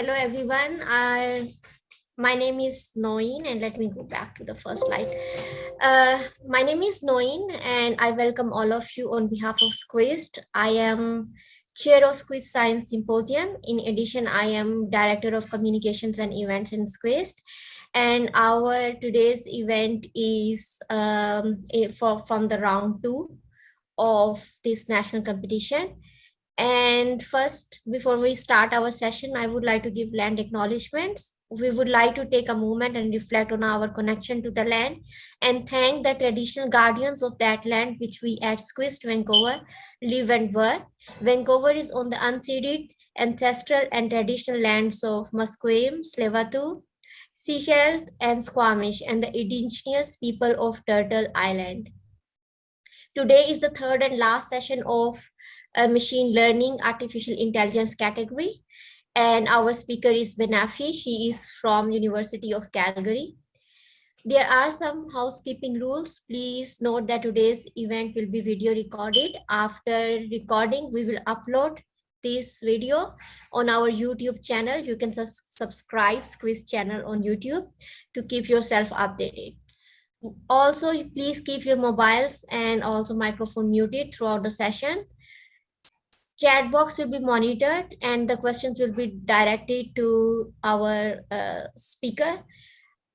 Hello everyone. My name is Noeen, and let me go back to the first slide. My name is Noeen, and I welcome all of you on behalf of SCWIST. I am chair of SCWIST Science Symposium. In addition, I am director of communications and events in SCWIST. And our today's event is from the round 2 of this national competition. And first, before we start our session, I would like to give land acknowledgements. We would like to take a moment and reflect on our connection to the land and thank the traditional guardians of that land, which we at SCWIST Vancouver live and work. Vancouver is on the unceded, ancestral and traditional lands of Musqueam, Tsleil-Waututh, Seychelles and Squamish, and the indigenous people of Turtle Island. Today is the third and last session of machine learning artificial intelligence category, and our speaker is Banafshe. She is from University of Calgary. There are some housekeeping rules. Please note that today's event will be video recorded. After recording, we will upload this video on our YouTube channel. You can subscribe SCWIST channel on YouTube to keep yourself updated. Also, please keep your mobiles and also microphone muted throughout the session. Chat box will be monitored and the questions will be directed to our speaker.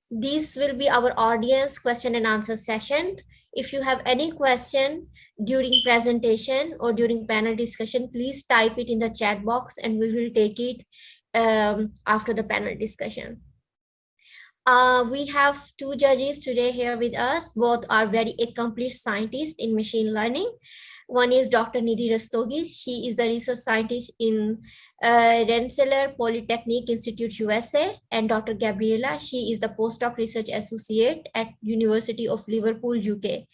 This will be our audience question and answer session. If you have any question during presentation or during panel discussion, please type it in the chat box and we will take it after the panel discussion. We have two judges today here with us. Both are very accomplished scientists in machine learning. One is Dr. Nidhi Rastogi. She is the research scientist in Rensselaer Polytechnic Institute, USA. And Dr. Gabriella, she is the postdoc research associate at University of Liverpool, UK.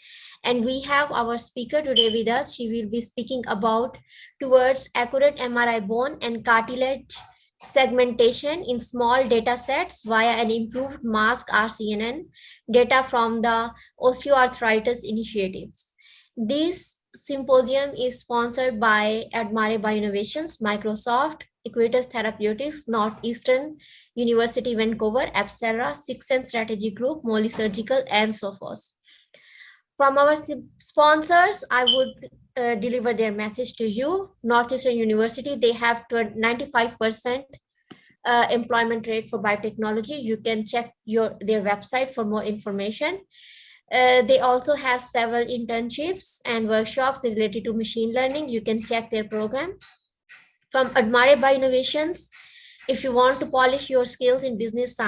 And we have our speaker today with us. She will be speaking about towards accurate MRI bone and cartilage segmentation in small data sets via an improved MaskRCNN data from the Osteoarthritis Initiative. This symposium is sponsored by 𝐼𝐈𝐃𝐄𝐑 Innovations, Microsoft, Equitas Therapeutics, Northeastern University Vancouver, 𝐼𝐈𝐃𝐄𝐑, Six Sense Strategy Group, Molly Surgical, and so forth. From our sponsors, I would deliver their message to you. Northeastern University, they have 95% employment rate for biotechnology. You can check their website for more information. They also have several internships and workshops related to machine learning. You can check their program. From 𝐼𝐈𝐃𝐿 Innovations, if you want to polish your skills in business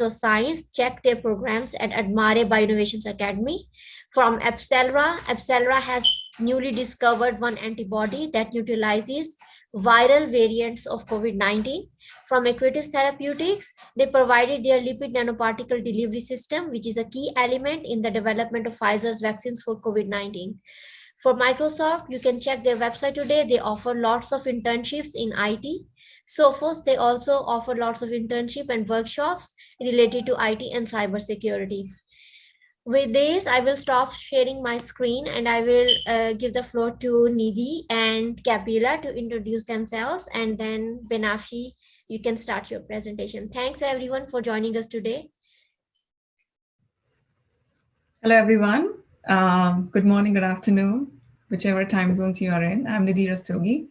or science, check their programs at 𝐼𝐈𝐃𝐿 Innovations Academy. From 𝐼𝐈𝐃𝐿 has newly discovered one antibody that neutralizes viral variants of COVID-19. From Equitas Therapeutics, they provided their lipid nanoparticle delivery system, which is a key element in the development of Pfizer's vaccines for COVID-19. For Microsoft, you can check their website today. They offer lots of internships in IT. Sophos, they also offer lots of internship and workshops related to IT and cybersecurity. With this, I will stop sharing my screen and I will give the floor to Nidhi and Gabriella to introduce themselves, and then Banafshe, you can start your presentation. Thanks everyone for joining us today. Hello everyone. Good morning, good afternoon, whichever time zones you are in. I'm Nidhi Rastogi.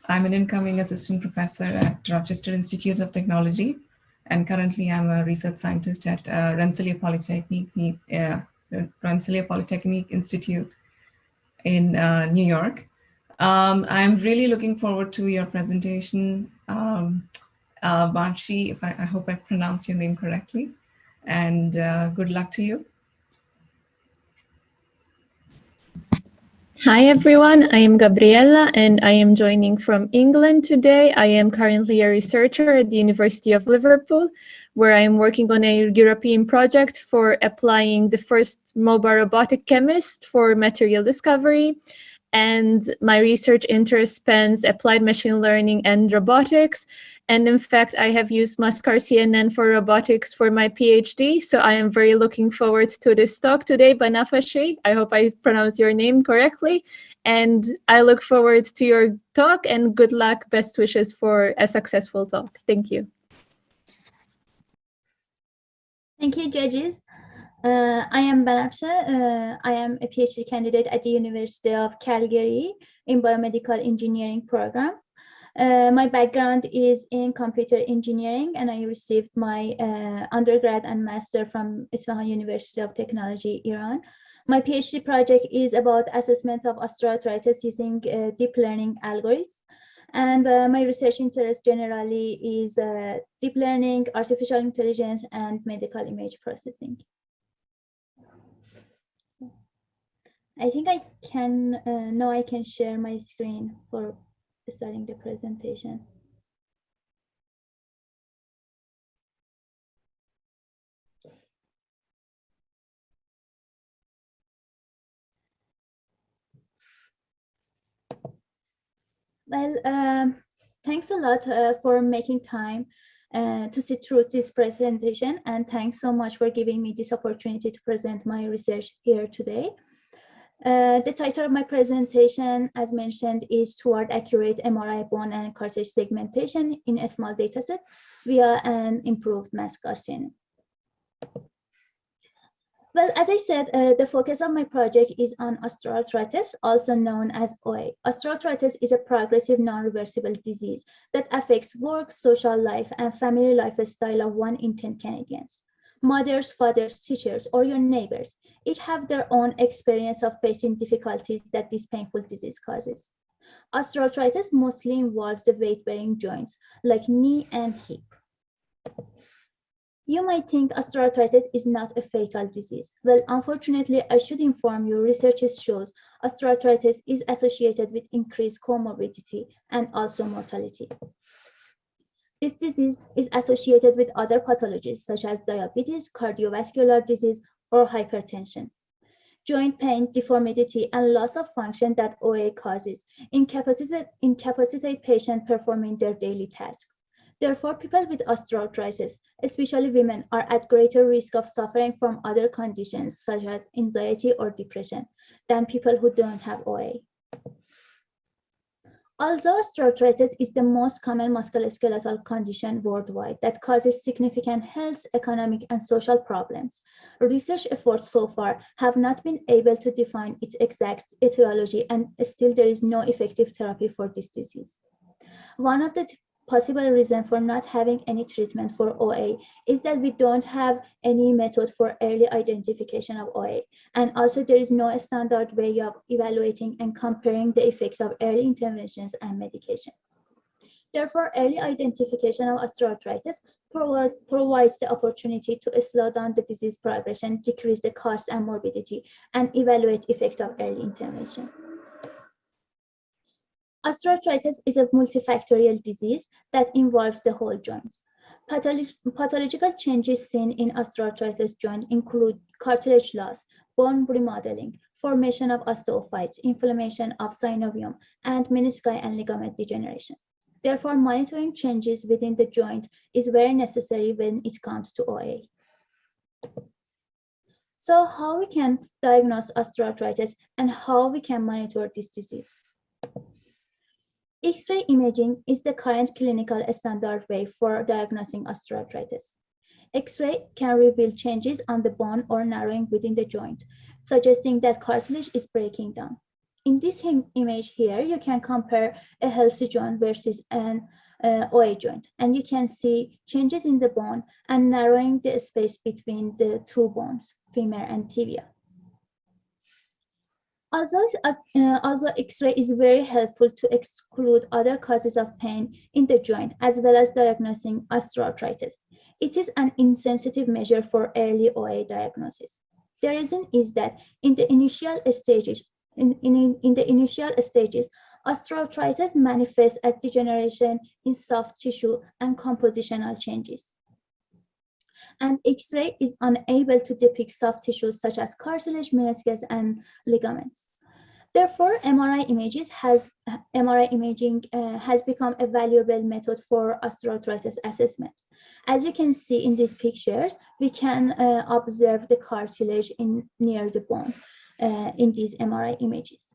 I'm an incoming assistant professor at Rochester Institute of Technology, and currently I'm a research scientist at Rensselaer Polytechnic Institute in New York. I'm really looking forward to your presentation, Banafshe, I hope I pronounced your name correctly, and good luck to you. Hi everyone, I am Gabriella and I am joining from England today. I am currently a researcher at the University of Liverpool, where I am working on a European project for applying the first mobile robotic chemist for material discovery. And my research interest spans applied machine learning and robotics. And in fact, I have used MaskRCNN for robotics for my PhD. So I am very looking forward to this talk today, Banafshe. I hope I pronounced your name correctly. And I look forward to your talk, and good luck, best wishes for a successful talk. Thank you. Thank you, judges. I am Banafshe. I am a PhD candidate at the University of Calgary in biomedical engineering program. My background is in computer engineering, and I received my undergrad and master from Isfahan University of Technology, Iran. My PhD project is about assessment of osteoarthritis using deep learning algorithms. And my research interest generally is deep learning, artificial intelligence, and medical image processing. I think I can, now I can share my screen for starting the presentation. Well, thanks a lot for making time to sit through this presentation, and thanks so much for giving me this opportunity to present my research here today. The title of my presentation, as mentioned, is Toward Accurate MRI Bone and Cartilage Segmentation in a Small Dataset via an Improved MaskRCNN. Well, as I said, the focus of my project is on osteoarthritis, also known as OA. Osteoarthritis is a progressive, non-reversible disease that affects work, social life, and family lifestyle of 1 in 10 Canadians. Mothers, fathers, teachers, or your neighbors each have their own experience of facing difficulties that this painful disease causes. Osteoarthritis mostly involves the weight-bearing joints like knee and hip. You might think osteoarthritis is not a fatal disease. Well, unfortunately, I should inform you, research shows osteoarthritis is associated with increased comorbidity and also mortality. This disease is associated with other pathologies such as diabetes, cardiovascular disease, or hypertension. Joint pain, deformity, and loss of function that OA causes incapacitate patients performing their daily tasks. Therefore, people with osteoarthritis, especially women, are at greater risk of suffering from other conditions such as anxiety or depression than people who don't have OA. Although osteoarthritis is the most common musculoskeletal condition worldwide that causes significant health, economic, and social problems, research efforts so far have not been able to define its exact etiology, and still there is no effective therapy for this disease. One of the possible reason for not having any treatment for OA is that we don't have any method for early identification of OA. And also there is no standard way of evaluating and comparing the effect of early interventions and medications. Therefore, early identification of osteoarthritis provides the opportunity to slow down the disease progression, decrease the cost and morbidity, and evaluate effect of early intervention. Osteoarthritis is a multifactorial disease that involves the whole joints. Pathological changes seen in osteoarthritis joint include cartilage loss, bone remodeling, formation of osteophytes, inflammation of synovium, and menisci and ligament degeneration. Therefore, monitoring changes within the joint is very necessary when it comes to OA. So how we can diagnose osteoarthritis and how we can monitor this disease? X-ray imaging is the current clinical standard way for diagnosing osteoarthritis. X-ray can reveal changes on the bone or narrowing within the joint, suggesting that cartilage is breaking down. In this image here, you can compare a healthy joint versus an OA joint, and you can see changes in the bone and narrowing the space between the two bones, femur and tibia. Also, X-ray is very helpful to exclude other causes of pain in the joint, as well as diagnosing osteoarthritis. It is an insensitive measure for early OA diagnosis. The reason is that in the initial stages, osteoarthritis manifests as degeneration in soft tissue and compositional changes. And X-ray is unable to depict soft tissues such as cartilage, meniscus, and ligaments. Therefore, MRI imaging has become a valuable method for osteoarthritis assessment. As you can see in these pictures, we can observe the cartilage near the bone in these MRI images.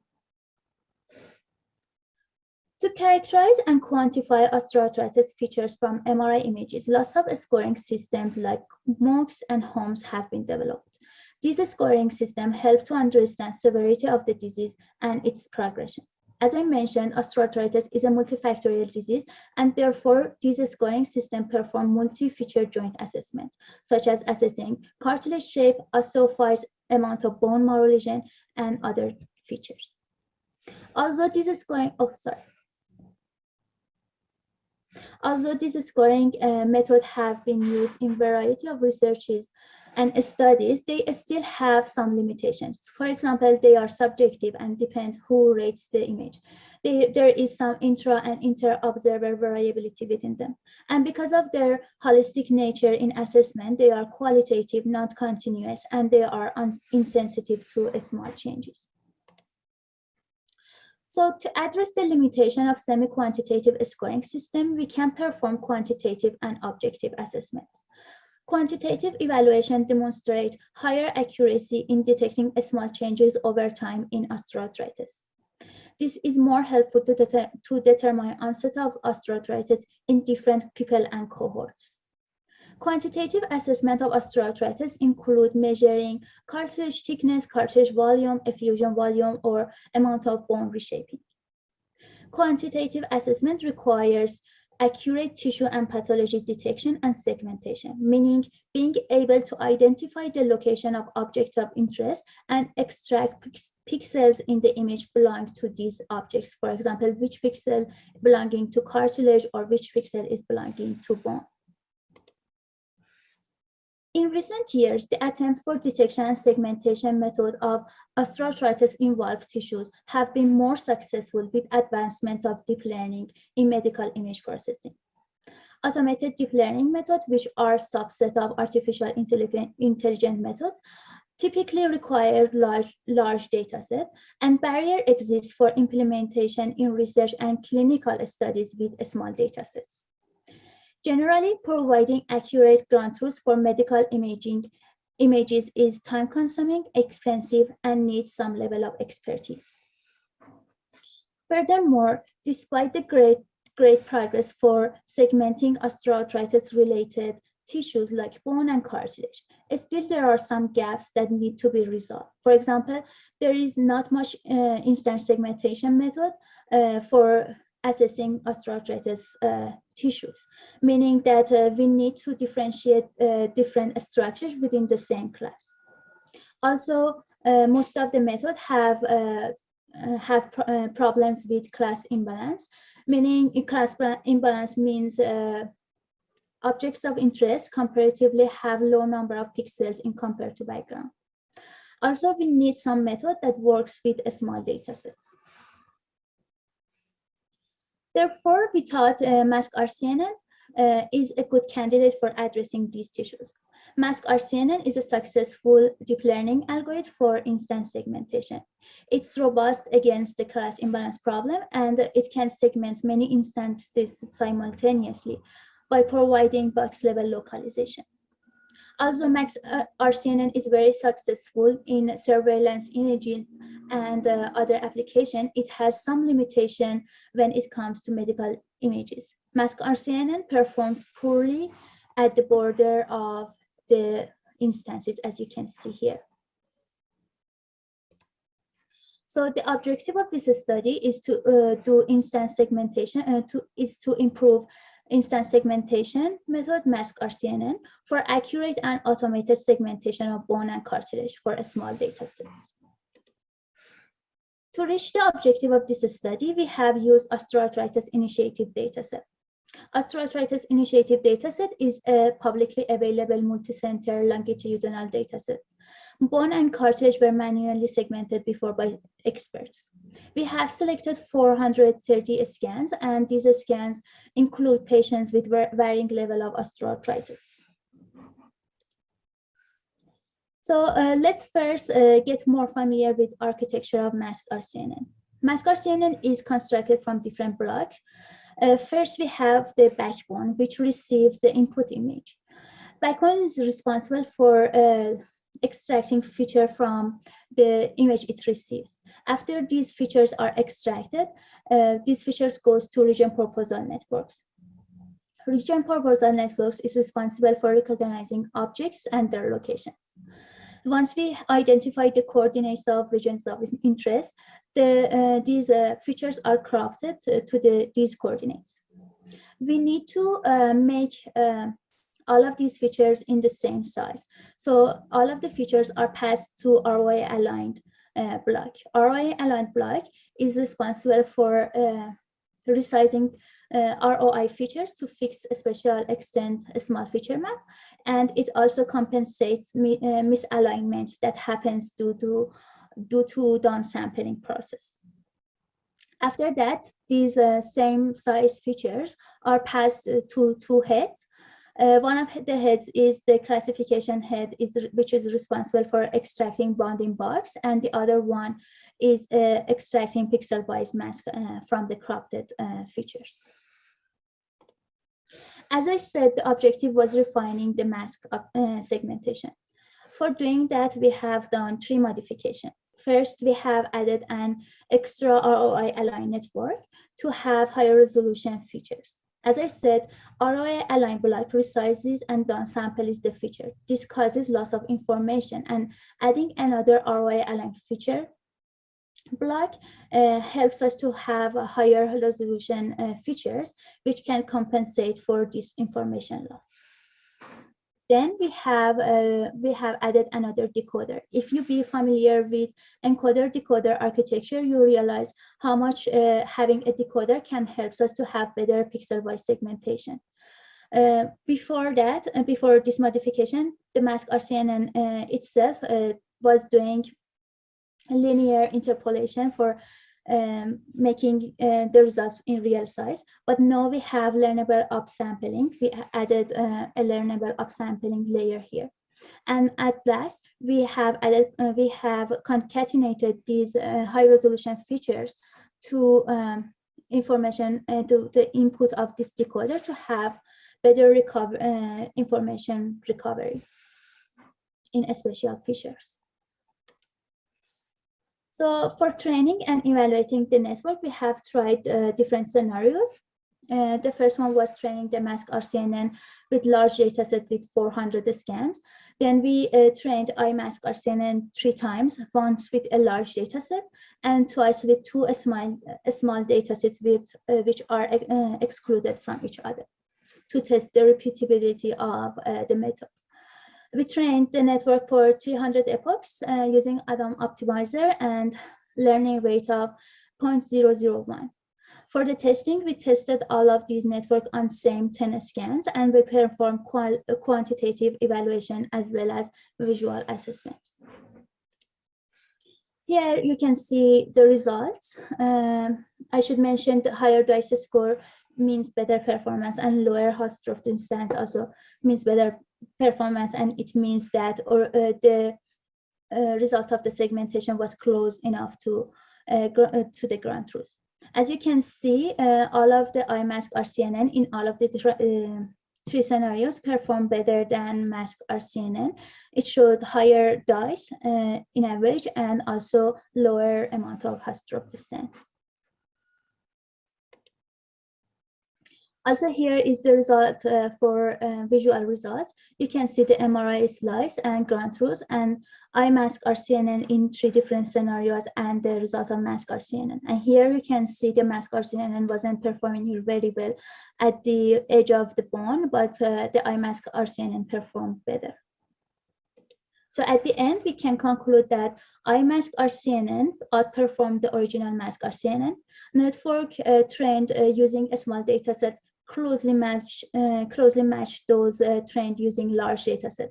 To characterize and quantify osteoarthritis features from MRI images, lots of scoring systems like MOOCs and HOMS have been developed. These scoring systems help to understand severity of the disease and its progression. As I mentioned, osteoarthritis is a multifactorial disease, and therefore these scoring systems perform multi-feature joint assessment, such as assessing cartilage shape, osteophytes, amount of bone marrow lesion, and other features. Although these scoring methods have been used in a variety of researches and studies, they still have some limitations. For example, they are subjective and depend who rates the image. There is some intra and inter-observer variability within them. And because of their holistic nature in assessment, they are qualitative, not continuous, and they are insensitive to small changes. So to address the limitation of semi-quantitative scoring system, we can perform quantitative and objective assessment. Quantitative evaluation demonstrates higher accuracy in detecting small changes over time in osteoarthritis. This is more helpful to determine onset of osteoarthritis in different people and cohorts. Quantitative assessment of osteoarthritis include measuring cartilage thickness, cartilage volume, effusion volume, or amount of bone reshaping. Quantitative assessment requires accurate tissue and pathology detection and segmentation, meaning being able to identify the location of object of interest and extract pixels in the image belonging to these objects. For example, which pixel belonging to cartilage or which pixel is belonging to bone. In recent years, the attempt for detection and segmentation method of osteoarthritis-involved tissues have been more successful with advancement of deep learning in medical image processing. Automated deep learning methods, which are subset of artificial intelligence methods, typically require large data set, and barrier exists for implementation in research and clinical studies with small data sets. Generally, providing accurate ground truths for medical images is time-consuming, expensive, and needs some level of expertise. Furthermore, despite the great progress for segmenting osteoarthritis-related tissues like bone and cartilage, still there are some gaps that need to be resolved. For example, there is not much instant segmentation method for assessing osteoarthritis tissues, meaning that we need to differentiate different structures within the same class. Also, most of the methods have problems with class imbalance, meaning class imbalance means objects of interest comparatively have low number of pixels in compared to background. Also, we need some method that works with small data sets. Therefore, we thought MaskRCNN is a good candidate for addressing these tissues. MaskRCNN is a successful deep learning algorithm for instant segmentation. It's robust against the class imbalance problem, and it can segment many instances simultaneously by providing box-level localization. Also, MaskRCNN is very successful in surveillance images and other applications. It has some limitation when it comes to medical images. MaskRCNN performs poorly at the border of the instances, as you can see here. So the objective of this study is to do instant segmentation, to improve instant segmentation method, MaskRCNN, for accurate and automated segmentation of bone and cartilage for small data sets. To reach the objective of this study, we have used Osteoarthritis Initiative dataset. Osteoarthritis Initiative dataset is a publicly available multi-center longitudinal dataset. Bone and cartilage were manually segmented before by experts. We have selected 430 scans, and these scans include patients with varying level of osteoarthritis. So let's first get more familiar with architecture of MaskRCNN. MaskRCNN is constructed from different blocks. First, we have the backbone, which receives the input image. Backbone is responsible for extracting feature from the image it receives. After these features are extracted, these features goes to region proposal networks. Region proposal networks is responsible for recognizing objects and their locations. Once we identify the coordinates of regions of interest, these features are cropped to these coordinates. We need to make all of these features in the same size. So all of the features are passed to ROI aligned block. ROI aligned block is responsible for resizing ROI features to fix a special extent small feature map, and it also compensates misalignment that happens due to downsampling process. After that, these same size features are passed to two heads. One of the heads is the classification head, which is responsible for extracting bounding box, and the other one is extracting pixel-wise mask from the cropped features. As I said, the objective was refining the mask segmentation. For doing that, we have done 3 modifications. First, we have added an extra ROI aligned network to have higher resolution features. As I said, ROI aligned block resizes and downsamples the feature. This causes loss of information, and adding another ROI aligned feature block helps us to have a higher resolution features, which can compensate for this information loss. Then we have added another decoder. If you be familiar with encoder-decoder architecture, you realize how much having a decoder can help us to have better pixel-wise segmentation. Before this modification, the MaskRCNN itself was doing linear interpolation for making the results in real size, but now we have learnable upsampling. We added a learnable upsampling layer here, and at last we have concatenated these high resolution features to information to the input of this decoder to have better information recovery in special features. So for training and evaluating the network, we have tried different scenarios. The first one was training the MaskRCNN with large dataset with 400 scans. Then we trained 𝐼MaskRCNN 3 times, once with a large dataset and twice with 2 small datasets which are excluded from each other to test the repeatability of the method. We trained the network for 300 epochs using Adam Optimizer and learning rate of 0.001. For the testing, we tested all of these networks on same 10 scans, and we performed quantitative evaluation as well as visual assessments. Here you can see the results. I should mention the higher DICE score means better performance, and lower Hausdorff distance also means better performance, and it means that the result of the segmentation was close enough to the ground truth. As you can see, all of the 𝐼MaskRCNN in all of the 3 scenarios perform better than MaskRCNN. It showed higher DICE in average and also lower amount of Hausdorff distance. Also, here is the result for visual results. You can see the MRI slice and ground truth and 𝐼MaskRCNN in 3 different scenarios and the result of MaskRCNN. And here you can see the MaskRCNN wasn't performing very well at the edge of the bone, but the 𝐼MaskRCNN performed better. So at the end, we can conclude that 𝐼MaskRCNN outperformed the original MaskRCNN. Network trained using a small dataset closely match those trained using large dataset,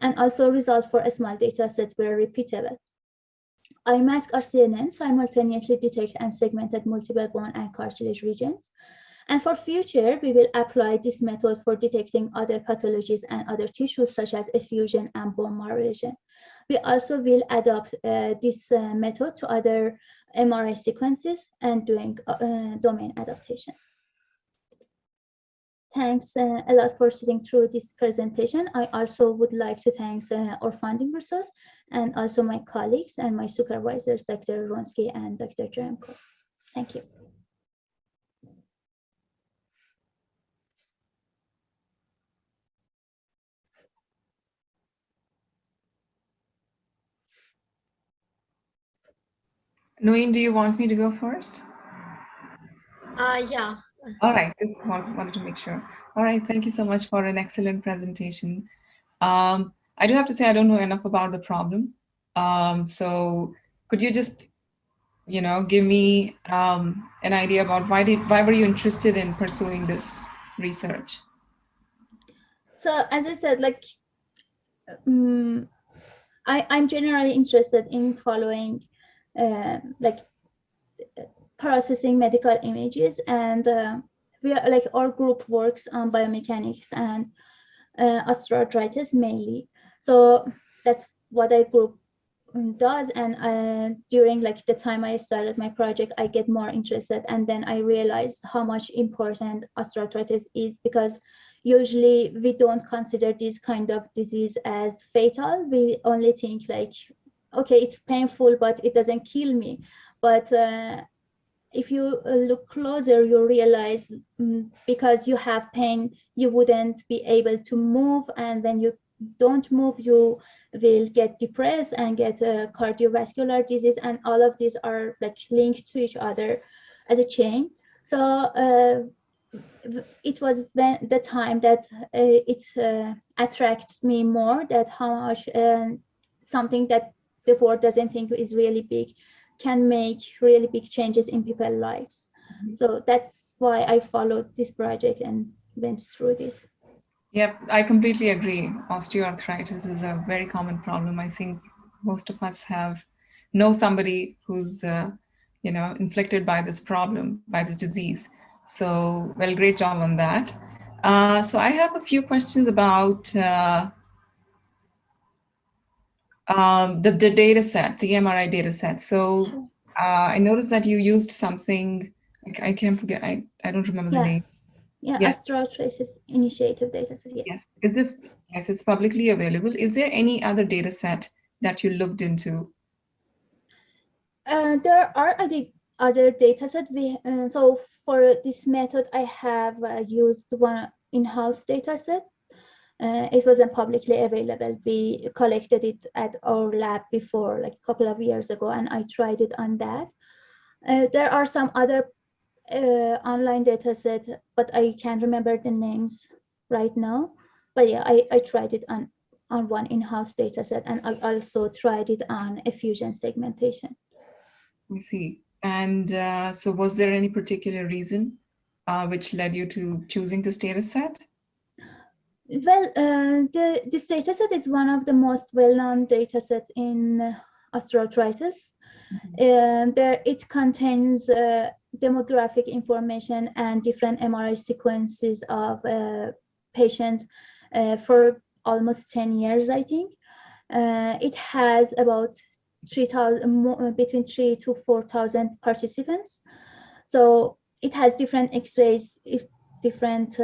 and also results for a small dataset were repeatable. 𝐼MaskRCNN simultaneously detected and segmented multiple bone and cartilage regions. And for future, we will apply this method for detecting other pathologies and other tissues such as effusion and bone marrow lesion. We also will adopt this method to other MRI sequences and doing domain adaptation. thanks a lot for sitting through this presentation. I also would like to thank our funding resource and also my colleagues and my supervisors, Dr. Wronski and Dr. 𝐒𝐄𝐑. Thank you. Noeen, do you want me to go first? Yeah. All right, just wanted to make sure. All right, thank you so much for an excellent presentation. I do have to say I don't know enough about the problem. So could you just, give me an idea about why were you interested in pursuing this research? So as I said, like I'm generally interested in following like processing medical images, and we are like our group works on biomechanics and osteoarthritis mainly. So that's what our group does, and during like the time I started my project, I get more interested, and then I realized how much important osteoarthritis is, because usually we don't consider this kind of disease as fatal. We only think like, okay, it's painful, but it doesn't kill me. But if you look closer, you realize because you have pain, you wouldn't be able to move, and when you don't move, you will get depressed and get a cardiovascular disease, and all of these are like linked to each other as a chain. So it was when the time that it attracted me more, that how much something that the world doesn't think is really big can make really big changes in people's lives. So that's why I followed this project and went through this. Yep, I completely agree. Osteoarthritis is a very common problem. I think most of us know somebody who's inflicted by this problem, by this disease. So, well, great job on that. So I have a few questions about the data set, the MRI data set. So I noticed that you used something, I can't forget, I don't remember the name. Yeah, Yes. Osteoarthritis Initiative Dataset, yes. Yes. Yes, it's publicly available. Is there any other data set that you looked into? There are other data sets. So for this method, I have used one in-house data set. It wasn't publicly available. We collected it at our lab before, like a couple of years ago, and I tried it on that. There are some other online data set, but I can't remember the names right now. But yeah, I tried it on one in-house data set, and I also tried it on effusion segmentation. I see. And so was there any particular reason which led you to choosing this data set? Well, this data set is one of the most well-known data sets in osteoarthritis. It contains demographic information and different MRI sequences of patient for almost 10 years, I think. It has about 3,000, between 3,000 to 4,000 participants. So it has different X-rays, different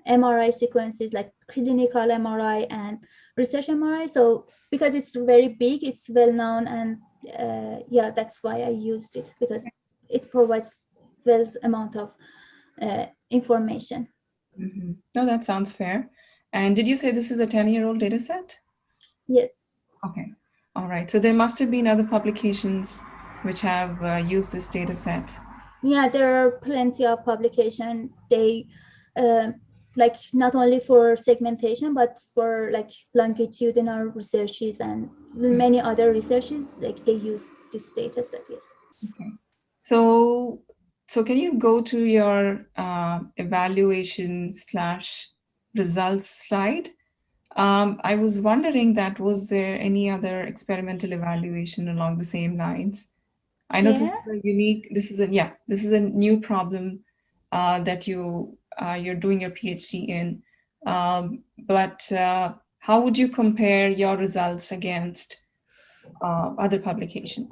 MRI sequences like clinical MRI and research MRI. So because it's very big, it's well known, and yeah, that's why I used it, because it provides well amount of information. Mm-hmm. No, that sounds fair. And did you say this is a 10-year-old data set? Yes. Okay. All right. So there must have been other publications which have used this data set. Yeah, there are plenty of publications. They like not only for segmentation, but for like longitudinal researches and many other researches, like they use this data set, yes. Okay. So can you go to your evaluation / results slide? I was wondering that was there any other experimental evaluation along the same lines? I know this is a unique, this is a new problem that you're doing your PhD in. But how would you compare your results against other publications?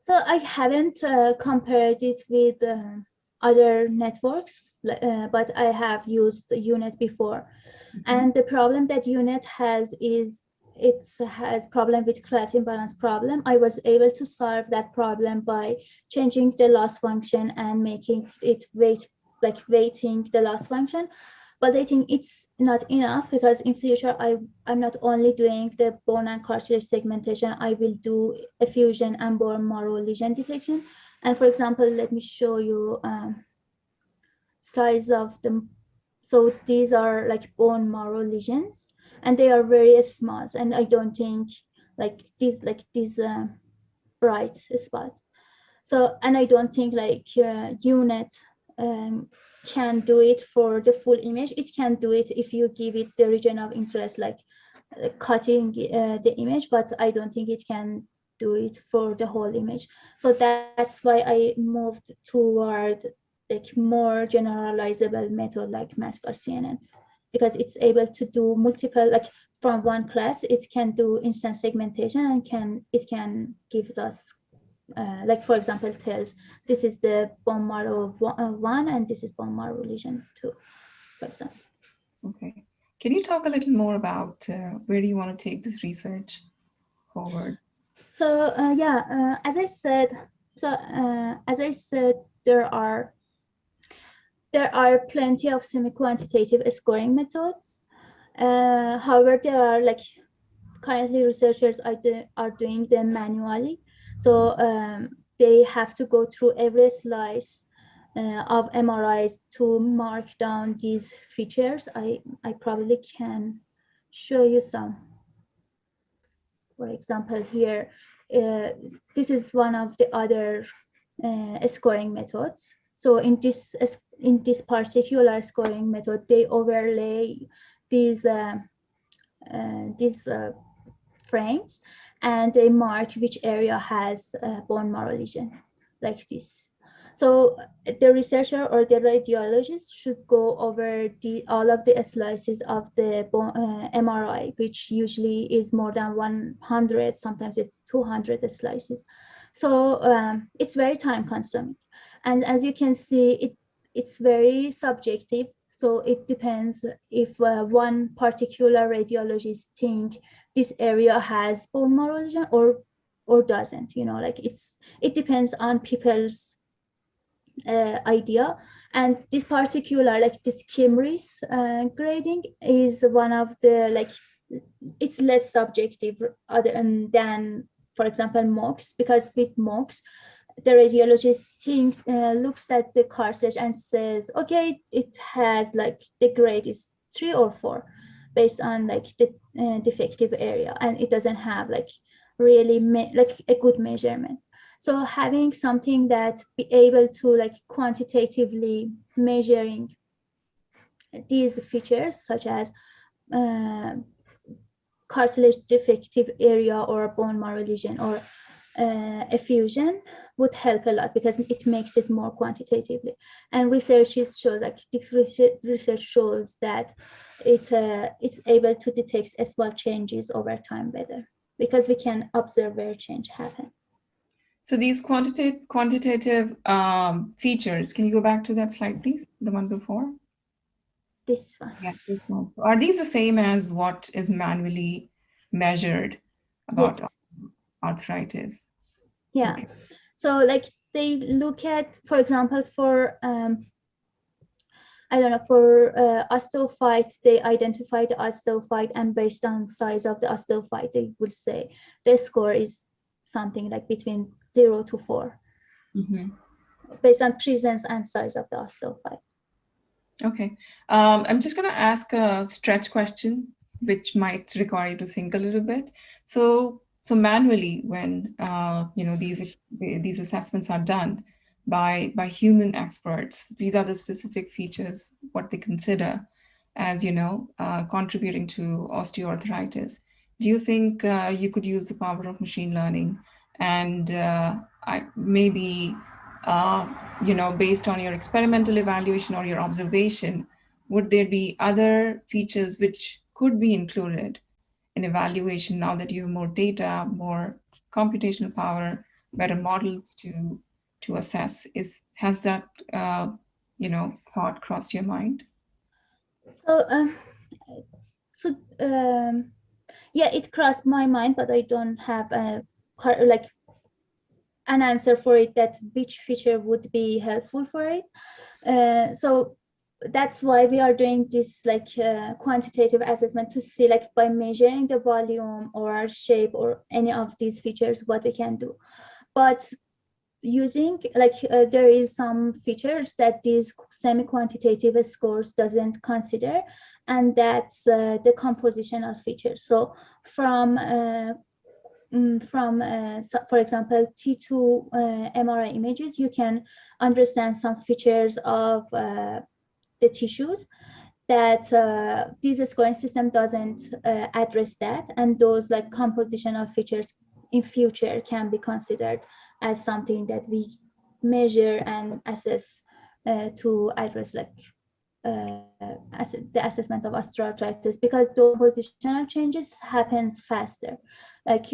So I haven't compared it with other networks, but I have used the UNet before. And the problem that UNet has is it has problem with class imbalance problem. I was able to solve that problem by changing the loss function and making it weighting the loss function. But I think it's not enough, because in future I'm not only doing the bone and cartilage segmentation, I will do effusion and bone marrow lesion detection. And for example, let me show you size of the. So these are like bone marrow lesions, and they are very small. And I don't think these bright spots. So, and I don't think UNet can do it for the full image. It can do it if you give it the region of interest, like cutting the image, but I don't think it can do it for the whole image. So that's why I moved toward more generalizable method like MaskRCNN, because it's able to do multiple, from one class, it can do instant segmentation and it can give us for example, tells this is the bone marrow 1 and this is bone marrow lesion 2, for example. Okay. Can you talk a little more about where do you want to take this research forward? So as I said, there are plenty of semi-quantitative scoring methods. However, there are currently researchers are doing them manually. So they have to go through every slice of MRIs to mark down these features. I probably can show you some. For example, here, this is one of the other scoring methods. So in this particular scoring method, they overlay these frames, and they mark which area has bone marrow lesion, like this. So the researcher or the radiologist should go over all of the slices of the MRI, which usually is more than 100, sometimes it's 200 slices. So it's very time consuming. And as you can see, it's very subjective. So it depends if one particular radiologist think this area has bone marrow lesion or doesn't. It depends on people's idea. And this particular this 𝐒𝐃𝐄𝐑 grading is one of the it's less subjective other than, for example, MOX, because with MOX the radiologist looks at the cartilage and says, okay, it has the grade is 3 or 4 based on the defective area, and it doesn't have really a good measurement. So having something that be able to quantitatively measuring these features, such as cartilage defective area or bone marrow lesion or effusion, would help a lot, because it makes it more quantitatively. And researches show this research shows that it's able to detect small changes over time better, because we can observe where change happen. So these quantitative features, can you go back to that slide, please? The one before? This one. Yeah, this one. So are these the same as what is manually measured about arthritis? Yeah. Okay. So they look at, for example, for for osteophyte, they identify the osteophyte, and based on size of the osteophyte, they would say the score is something between 0 to 4, based on presence and size of the osteophyte. Okay. I'm just going to ask a stretch question, which might require you to think a little bit. So manually, when these assessments are done by human experts, these are the specific features what they consider as contributing to osteoarthritis. Do you think you could use the power of machine learning and maybe based on your experimental evaluation or your observation, would there be other features which could be included in evaluation now that you have more data, more computational power, better models to assess? Is Has that, thought crossed your mind? So yeah, it crossed my mind, but I don't have like an answer for it, that which feature would be helpful for it. So that's why we are doing this like quantitative assessment, to see like by measuring the volume or shape or any of these features what we can do. But using like there is some features that these semi-quantitative scores doesn't consider, and that's the compositional features. So from for example T2 MRI images, you can understand some features of the tissues that this scoring system doesn't address that, and those like compositional features in future can be considered as something that we measure and assess to address like the assessment of osteoarthritis, because the compositional changes happens faster. Like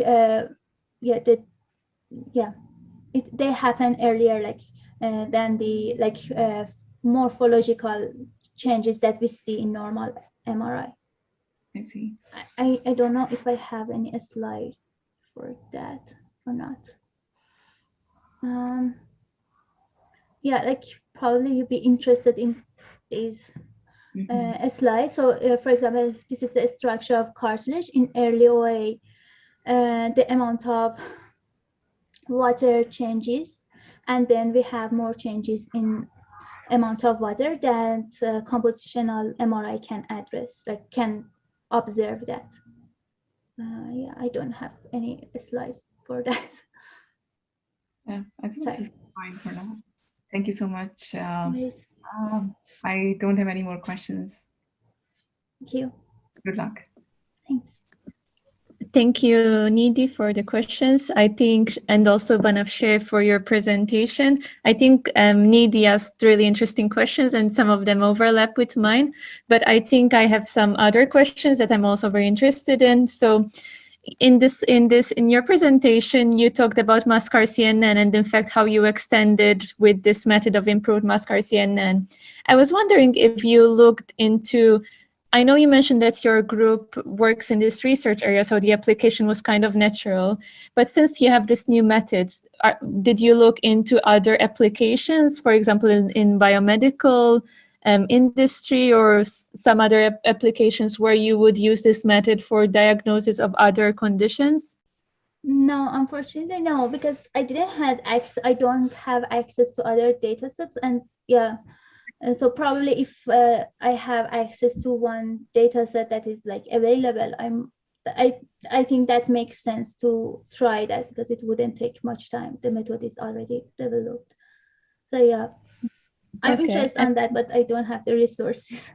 they happen earlier, like than the like morphological changes that we see in normal MRI. I see. I don't know if I have any slide for that or not. Yeah, like probably you'd be interested in these slide. So for example, this is the structure of cartilage in early OA. The amount of water changes, and then we have more changes in amount of water that compositional MRI can address, like can observe that. Yeah, I don't have any slides for that. Yeah, I think this Sorry. is fine for now. Thank you so much. Yes. I don't have any more questions. Thank you. Good luck. Thanks. Thank you, Nidhi, for the questions. I think, and also Banafshe for your presentation. I think Nidhi asked really interesting questions, and some of them overlap with mine. But I think I have some other questions that I'm also very interested in. So, in your presentation, you talked about MaskRCNN and in fact how you extended with this method of improved MaskRCNN. I was wondering if you looked into, I know you mentioned that your group works in this research area, so the application was kind of natural. But since you have this new method, did you look into other applications, for example, in biomedical industry or some other applications where you would use this method for diagnosis of other conditions? No, unfortunately, no, because I didn't have access. I don't have access to other data sets, and yeah. So probably if I have access to one data set that is like available, I think that makes sense to try that, because it wouldn't take much time. The method is already developed. So yeah, I'm interested on that, but I don't have the resources.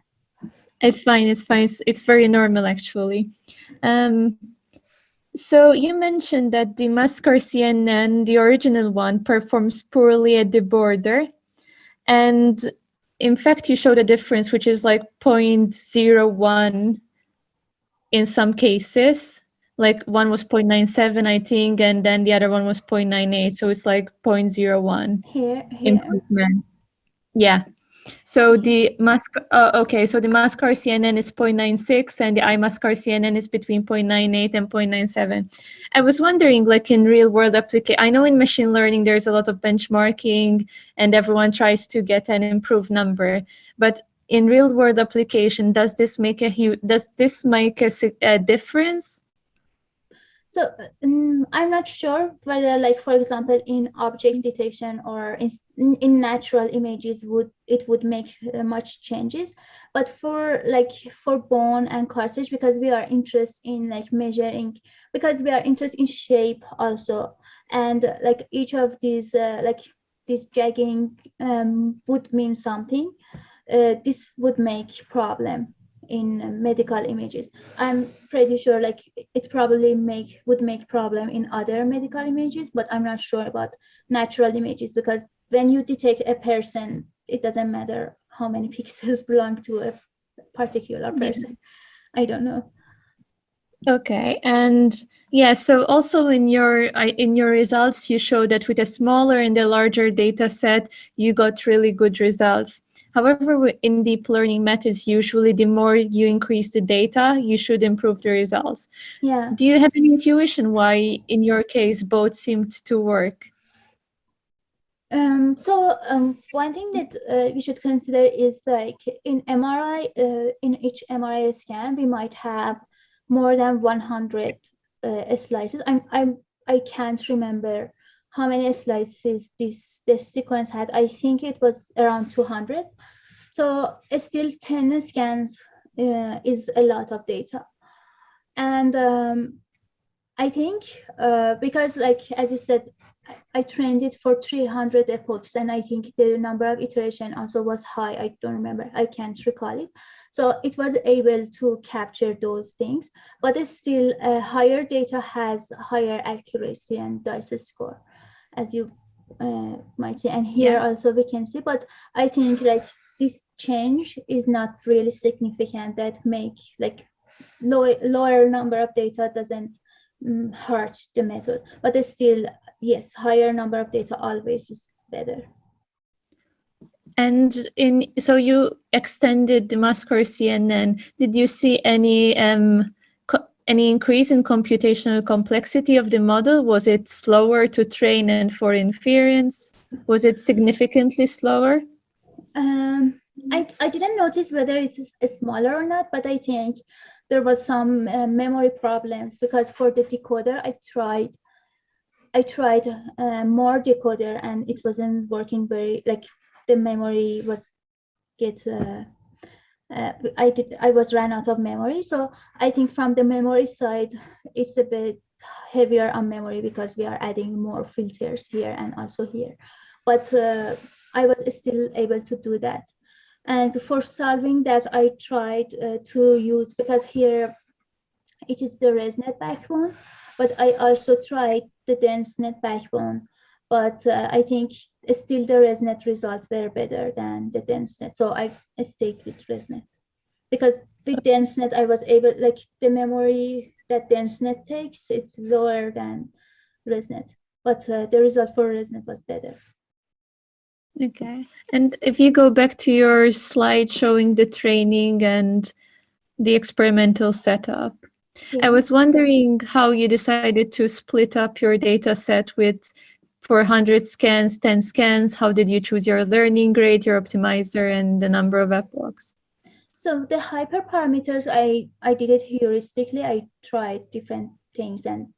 It's fine. It's fine. It's very normal, actually. So you mentioned that the MaskRCNN, the original one, performs poorly at the border. And in fact, you showed a difference, which is like 0.01 in some cases. Like one was 0.97, I think, and then the other one was 0.98. So it's like 0.01 improvement. Yeah. So the so the MaskRCNN is 0.96 and the 𝐼MaskRCNN is between 0.98 and 0.97. I was wondering, like in real world application, I know in machine learning there's a lot of benchmarking and everyone tries to get an improved number, but in real world application, does this make a difference? So I'm not sure whether, like, for example, in object detection or in natural images it would make much changes, but for bone and cartilage, because we are interested in like measuring, because we are interested in shape also, and like each of these this jagging would mean something. This would make problem in medical images. I'm pretty sure like it probably would make problem in other medical images, but I'm not sure about natural images, because when you detect a person, it doesn't matter how many pixels belong to a particular person. I don't know. Okay, and yeah, so also in your results, you show that with a smaller and a larger data set, you got really good results. However, in deep learning methods, usually the more you increase the data, you should improve the results. Yeah. Do you have an intuition why, in your case, both seemed to work? One thing that we should consider is like in MRI, in each MRI scan, we might have more than 100 slices. I can't remember how many slices this sequence had. I think it was around 200. So still 10 scans is a lot of data. And I think because like, as you said, I trained it for 300 epochs, and I think the number of iteration also was high. I don't remember, I can't recall it. So it was able to capture those things, but it's still higher data has higher accuracy and DICE score, as you might see. And here also we can see, but I think like this change is not really significant that make like lower number of data doesn't hurt the method, but it's still, yes, higher number of data always is better. And so you extended the MaskRCNN. Did you see any increase in computational complexity of the model? Was it slower to train and for inference? Was it significantly slower? I didn't notice whether it's smaller or not, but I think there was some memory problems, because for the decoder I tried more decoder and it wasn't working very, like the memory was I was ran out of memory. So I think from the memory side, it's a bit heavier on memory because we are adding more filters here and also here. But I was still able to do that. And for solving that, I tried to use, because here it is the ResNet backbone, but I also tried the DenseNet backbone. But I think still the ResNet results were better than the DenseNet. So I stayed with ResNet, because with DenseNet, I was able, like the memory that DenseNet takes, it's lower than ResNet, but the result for ResNet was better. Okay. And if you go back to your slide showing the training and the experimental setup, I was wondering how you decided to split up your data set with 400 scans, 10 scans. How did you choose your learning grade, your optimizer, and the number of epochs? So the hyperparameters, I did it heuristically. I tried different things, and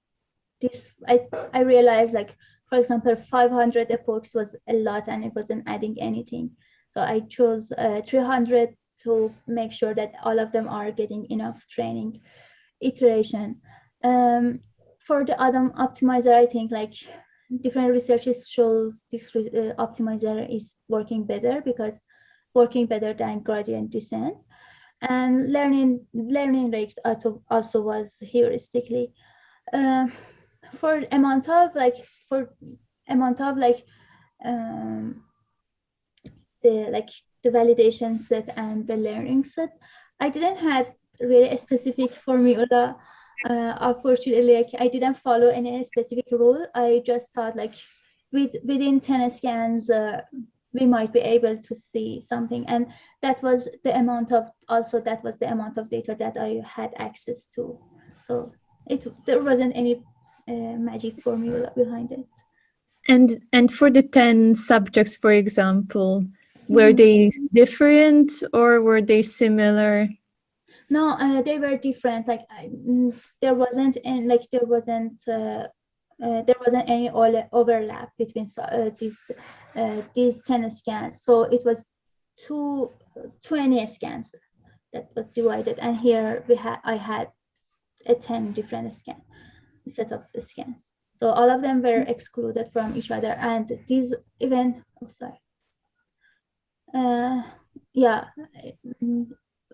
this I realized, like, for example, 500 epochs was a lot and it wasn't adding anything. So I chose 300 to make sure that all of them are getting enough training iteration. For the Adam optimizer, I think like different researches shows this optimizer is working better than gradient descent. And learning rate also was heuristically. For amount of the validation set and the learning set, I didn't have really a specific formula. Unfortunately, like, I didn't follow any specific rule. I just thought like within 10 scans we might be able to see something, and that was the amount of data that I had access to. So there wasn't any magic formula behind it. And for the 10 subjects, for example, were they different or were they similar? No, they were different. Like there wasn't any overlap between these 10 scans. So it was 20 scans that was divided, and here I had a 10 different set of the scans. So all of them were excluded from each other, and these even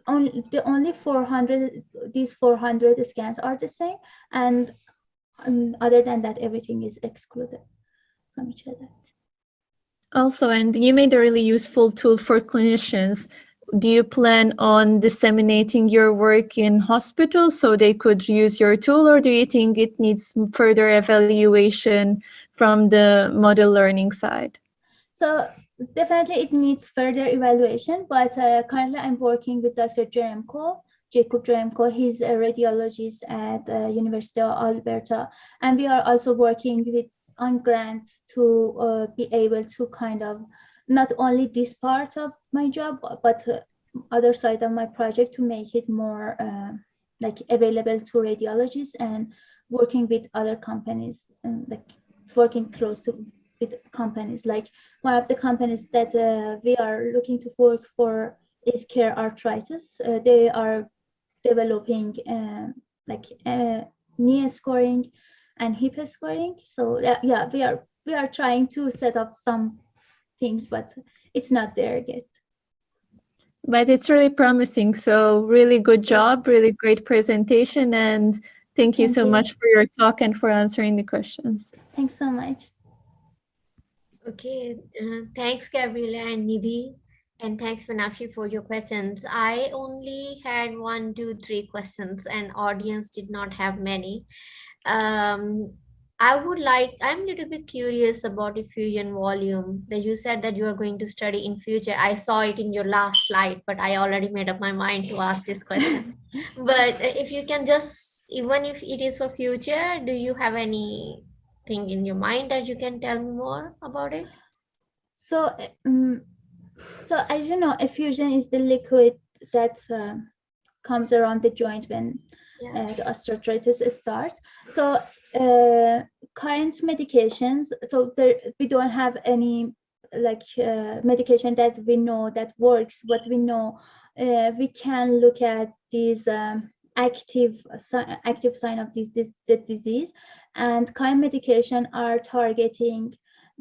only 400, these 400 scans are the same, and other than that, everything is excluded from each other. Also, and you made a really useful tool for clinicians. do you plan on disseminating your work in hospitals so they could use your tool, or do you think it needs further evaluation from the model learning side? So definitely it needs further evaluation, but currently I'm working with Dr. 𝐉𝐔𝐃𝐄𝐑. He's a radiologist at University of Alberta, and we are also working with on grants to be able to kind of not only this part of my job, but other side of my project to make it more like available to radiologists, and working with other companies and like working close to with companies. Like one of the companies that we are looking to work for is 𝐒𝐏𝐄𝐑. They are developing like knee scoring and hip scoring. So yeah, we are trying to set up some things, but it's not there yet. But it's really promising. So really good job, really great presentation, and thank you so much for your talk and for answering the questions. Thanks so much. Okay, thanks Gabriella and Nidhi, and thanks Banafshe for your questions. I only had 1, 2, 3 questions, and audience did not have many. I'm a little bit curious about diffusion volume. That you said that you are going to study in future. I saw it in your last slide, but I already made up my mind to ask this question. But if you can just, even if it is for future, do you have anything in your mind that you can tell me more about it? So, so as you know, effusion is the liquid that comes around the joint when the osteoarthritis starts. So current medications, so we don't have any like medication that we know that works, but we know we can look at these active sign of the disease, and current medication are targeting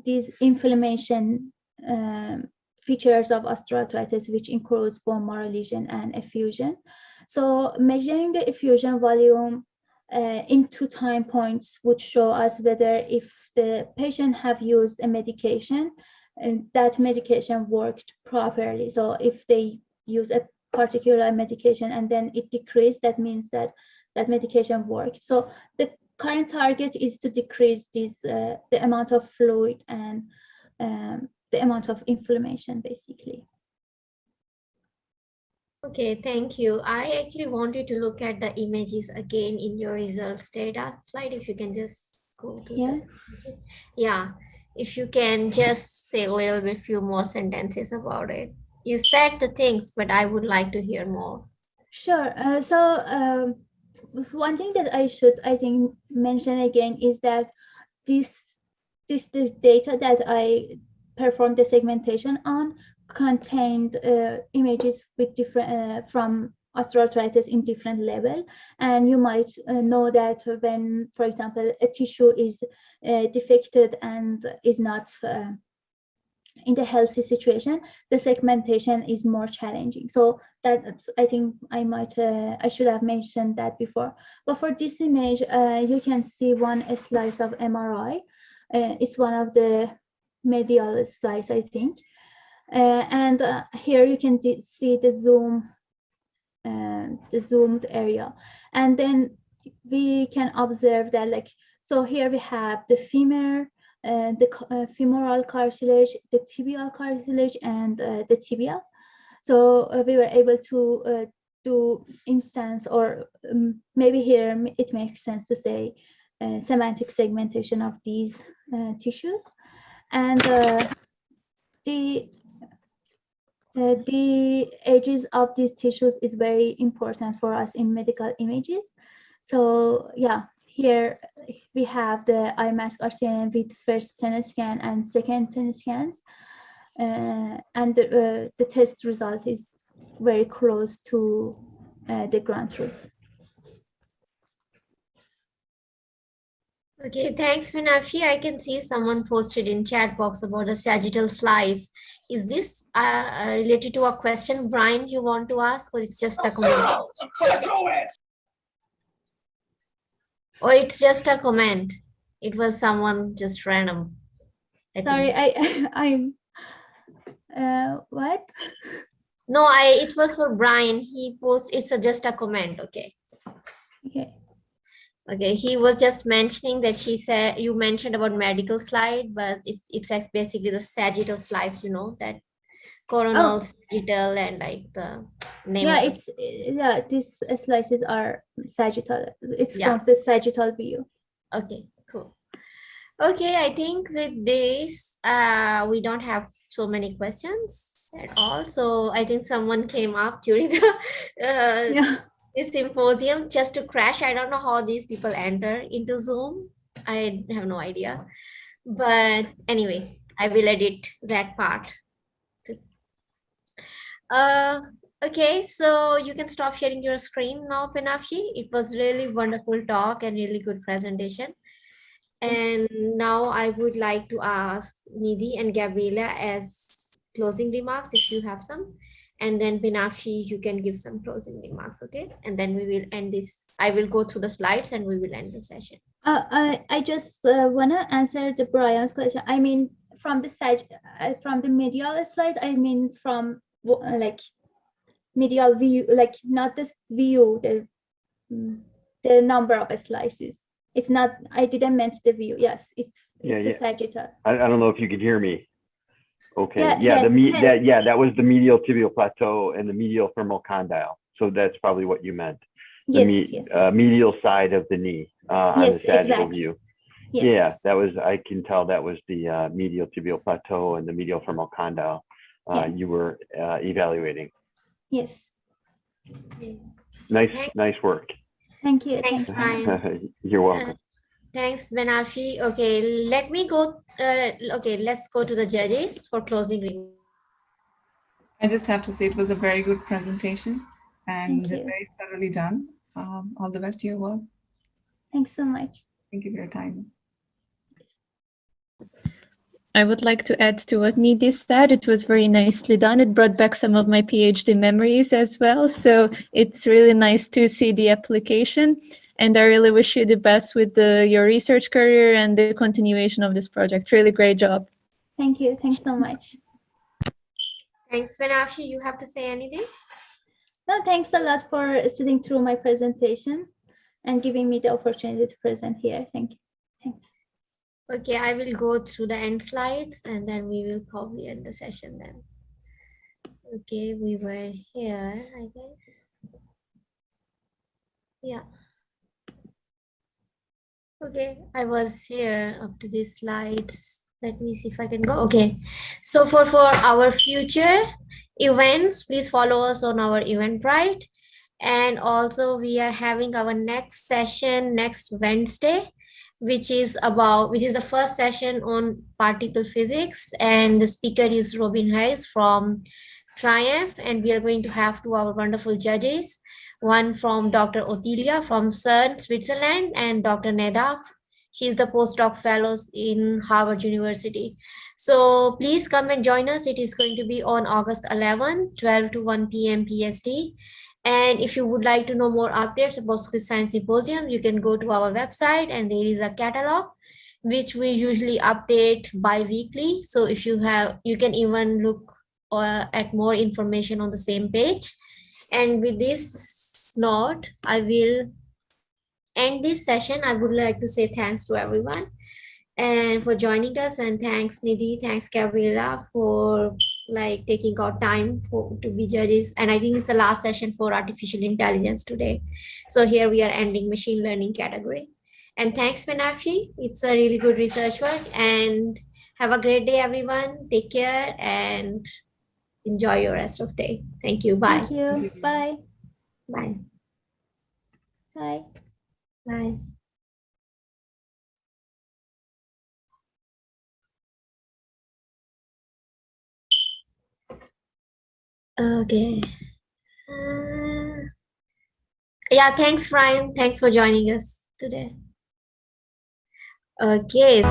these inflammation features of osteoarthritis, which includes bone marrow lesion and effusion. So measuring the effusion volume in 2 time points would show us whether if the patient have used a medication and that medication worked properly. So if they use a particular medication and then it decreased, that means that that medication worked. So the current target is to decrease this the amount of fluid and the amount of inflammation, basically. Okay, thank you. I actually wanted to look at the images again in your results data slide. If you can just go to if you can just say a little bit, few more sentences about it. You said the things, but I would like to hear more. Sure. So one thing that I think mention again is that this data that I performed the segmentation on contained images with different from osteoarthritis in different level, and you might know that when, for example, a tissue is defected and is not in the healthy situation, the segmentation is more challenging. So that's, I think I should have mentioned that before. But for this image, you can see one slice of MRI. It's one of the medial slice, I think. And here you can see the zoomed area. And then we can observe that, like, so here we have the femur, the femoral cartilage, the tibial cartilage, and the tibia. So we were able to do instance, or maybe here it makes sense to say semantic segmentation of these tissues. And the edges of these tissues is very important for us in medical images. So yeah, here we have the 𝐼𝐴𝐃𝐵 with first 10 scan and second 10 scans. And the test result is very close to the ground truth. Okay, thanks, Banafshe. I can see someone posted in chat box about a sagittal slice. Is this related to a question, Brian, you want to ask, or it's just a comment? Or it's just a comment? It was someone just random. Sorry, what? No, it was for Brian. He posted, it's just a comment. Okay. Okay. Okay, he was just mentioning that she said you mentioned about medical slide, but it's like basically the sagittal slides, you know, that coronal, Oh, sagittal, and like the name yeah, of the it's yeah. These slices are sagittal. It's yeah. from the sagittal view. Okay, cool. Okay, I think with this, we don't have so many questions at all. So I think someone came up during the Yeah. this symposium just to crash. I don't know how these people enter into Zoom. I have no idea. But anyway, I will edit that part. Uh, okay, so you can stop sharing your screen now, Banafshe. It was really wonderful talk and really good presentation. And now I would like to ask Nidhi and Gabriella as closing remarks if you have some. And then Banafshe, you can give some closing remarks, okay? And then we will end this. I will go through the slides and we will end the session. I just wanna answer the Brian's question. I mean, from the medial slides. I mean, from like medial view, like not this view, the number of slices. It's not. I didn't meant the view. Yes, it's the sagittal. I don't know if you could hear me. Okay. Yeah. That was the medial tibial plateau and the medial femoral condyle. So that's probably what you meant. The medial side of the knee on the sagittal view. Yes. Yeah, that was. I can tell that was the medial tibial plateau and the medial femoral condyle you were evaluating. Yes. Nice work. Thank you. Thanks, Brian. You're welcome. Thanks, Banafshe. Okay, let me go. Okay, let's go to the judges for closing remarks. I just have to say it was a very good presentation and very thoroughly done. All the best to your work. Thanks so much. Thank you for your time. I would like to add to what Nidhi said. It was very nicely done. It brought back some of my PhD memories as well. So it's really nice to see the application. And I really wish you the best with your research career and the continuation of this project. Really great job. Thank you. Thanks so much. Thanks, Banafshe. You have to say anything? No, thanks a lot for sitting through my presentation and giving me the opportunity to present here. Thank you. Thanks. Okay, I will go through the end slides and then we will probably end the session then. Okay, we were here, I guess. Yeah. Okay, I was here up to these slides. Let me see if I can go. Okay, so for our future events, please follow us on our Eventbrite. And also we are having our next session next Wednesday, which is the first session on particle physics, and the speaker is Robin Hayes from Triumph, and we are going to have two our wonderful judges, one from Dr. Ottilia from CERN, Switzerland, and Dr. Nidhi. She is the postdoc fellows in Harvard University. So please come and join us. It is going to be on August 11, 12 to 1 p.m. PST. And if you would like to know more updates about Swiss Science Symposium, you can go to our website and there is a catalog which we usually update bi-weekly. So if you can even look at more information on the same page. And with this note, I will end this session. I would like to say thanks to everyone and for joining us, and thanks Nidhi, thanks Gabriella for taking out time to be judges. And I think it's the last session for artificial intelligence today. So here we are ending machine learning category. And thanks Banafshe. It's a really good research work, and have a great day everyone. Take care and enjoy your rest of the day. Thank you. Bye. Thank you. Bye. Bye. Bye. Bye. Okay. Yeah, thanks, Ryan. Thanks for joining us today. Okay.